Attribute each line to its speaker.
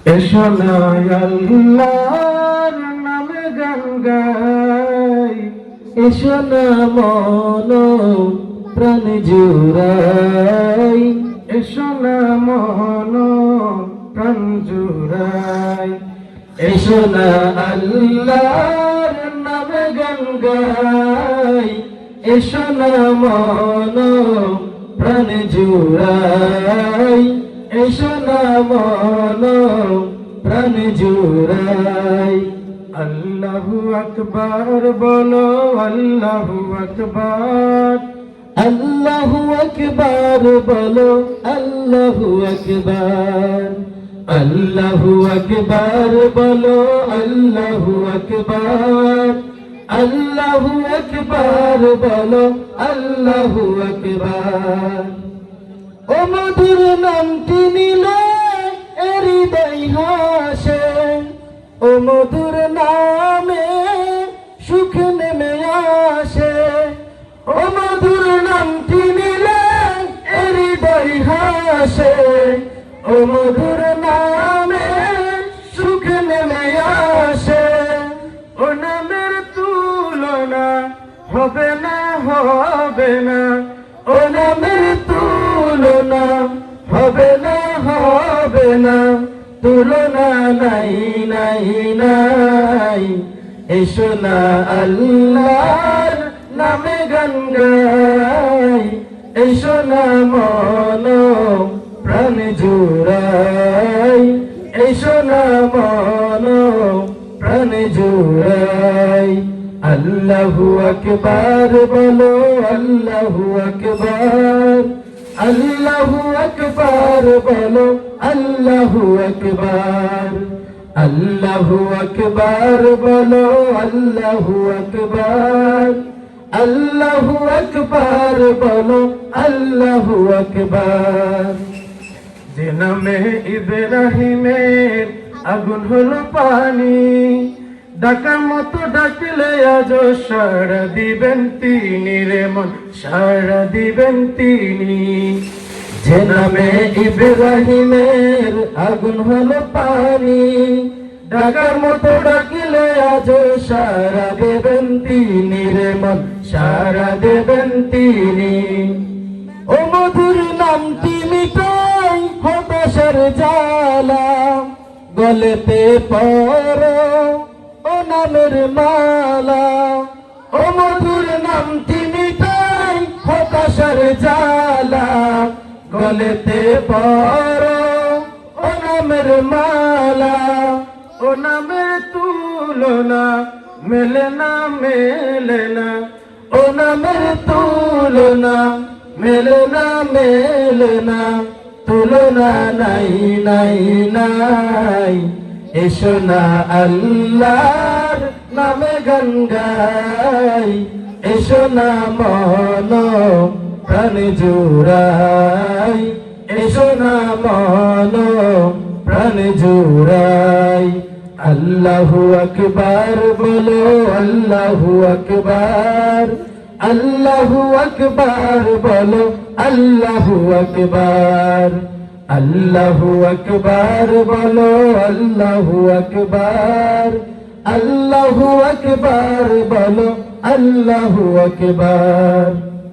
Speaker 1: এসো না আল্লাহর নামে গান গাই,
Speaker 2: এসো না মন প্রাণ জুড়াই,
Speaker 1: এসো না মন প্রাণ জুড়াই।
Speaker 2: এসো না আল্লাহর নামে গান গাই, এসো না মন প্রাণ জুড়াই, এসো না মন প্রাণ জুড়াই।
Speaker 1: আল্লাহু আকবার বলো, আল্লাহু আকবার,
Speaker 2: আল্লাহু আকবার বলো, আল্লাহু আকবার, আল্লাহু আকবার বলো, আল্লাহু আকবার, আল্লাহু আকবার বলো, আল্লাহু আকবার। ও মধুর নামটি নিলে হৃদয় হাসে, ও মধুর নামে সুখ নেমে আসে, ও মধুর নামটি নিলে হৃদয় হাসে, ও মধুর নামে সুখ নেমে আসে।
Speaker 1: ও নামের তুলনা হবে না, হবে না,
Speaker 2: ও নামের তুলনা হবে না, হবে না, তুলনা নাই নাই নাই। এসো না আল্লাহর নামে গান গাই, এসো না মন প্রাণ জুড়াই, এসো না মন প্রাণ জুড়াই। আল্লাহু আকবার বলো, আল্লাহু আকবার, আল্লাহু আকবার বলো, আল্লাহু আকবার, আল্লাহু আকবার বলো, আল্লাহু আকবার, আল্লাহু আকবার বলো, আল্লাহু আকবার।
Speaker 1: যে নামে ইব্রাহিমের আগুন হলো পানি, ডাকার মতো ডাকলে আজ সাড়া দিবেন তিনি রে মন, সাড়া দিবেন তিনি।
Speaker 2: যে নামে ইব্রাহিমের আগুন হলো পানি, ডাকার মতো ডাকিলে আজ সাড়া দেবেন তিনি রে মন, সাড়া দেবেন তিনি। ও মধুর নামটি মিটাই হতাশার জ্বালা, গলেতে পড়ো ও নামের মালা। ও মধুর নামটি মিটাই হতাশার জ্বালা, গলেতে পড়ো ও নামের মালা।
Speaker 1: ও নামের তুলনা মেলে না, মেলে না,
Speaker 2: ও নামের তুলনা মেলে না, মেলে না, তুলনা নাই নাই নাই। এসো না আল্লাহর নামে গান গাই, এসো না মন প্রাণ জুড়াই, এসো না মন প্রাণ জুড়াই। আল্লাহু আকবার বলো, আল্লাহু আকবার, আল্লাহু আকবার বলো, আল্লাহু আকবার, আল্লাহু আকবার বলো, আল্লাহু আকবার, আল্লাহু আকবার বলো, আল্লাহু আকবার।